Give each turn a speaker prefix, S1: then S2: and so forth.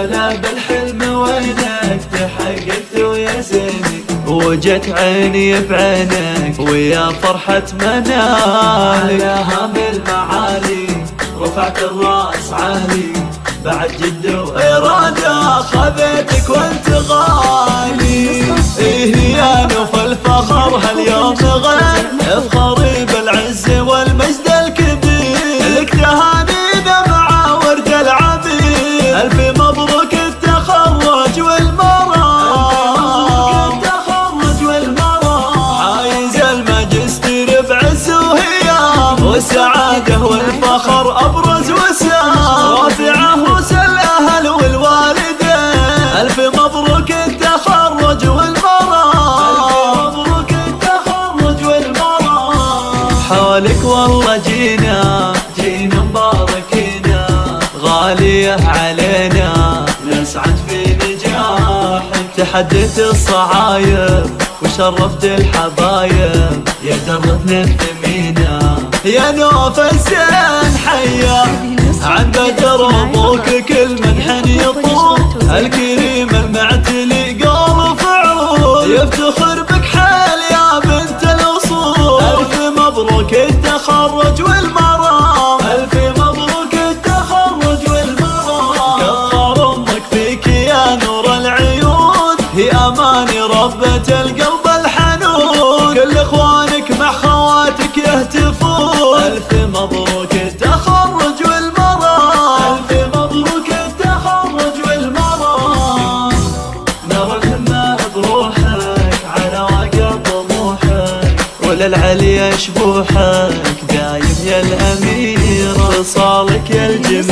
S1: هلا بالحلم وينك تحققت ويا زينك، وجت عيني بعينك ويا فرحة منالك. هلاها بالمعالي رفعت الراس عالي، بعد جد وإرادة خذيتك وانت غالي. إيه يا نوف الفخر هاليوم غير، افخري بالعز والمجد الكبير، لك تهانينا مع ورد العبير. ألف مبروك التخرج والمرام، عايز الماجستير بعز وهيام، والسعادة والفخر أبرز وسام، رافعه وسل الأهل والوالدين. ألف مبروك التخرج والمرام، مبروك التخرج والمرام. حولك والله جينا مباركينا، غالية علينا نسعد في نجاحك. تحديت الصعايب وشرفت الحبايب، يا درتنا الثمينة يا نوف الزين حيا. عن بدر ابوك كل من يطوف، الكريم المعتلي قول فعول، يفتخر بك حال يا بنت الاصول. الف مبروك التخرج والمرام، الف مبروك التخرج والمرام. كفر امك فيك يا نور العيون، هي اماني ربة القلب الحنون، كل اخوانك مع خواتك يهتفون. الف مبروك التخرج والمرام، الف مبروك التخرج والمرام. نار الهمة بروحك على وقع طموحك، وللعليا شبوحك دايم يا الاميرة، وصالك يا الجميل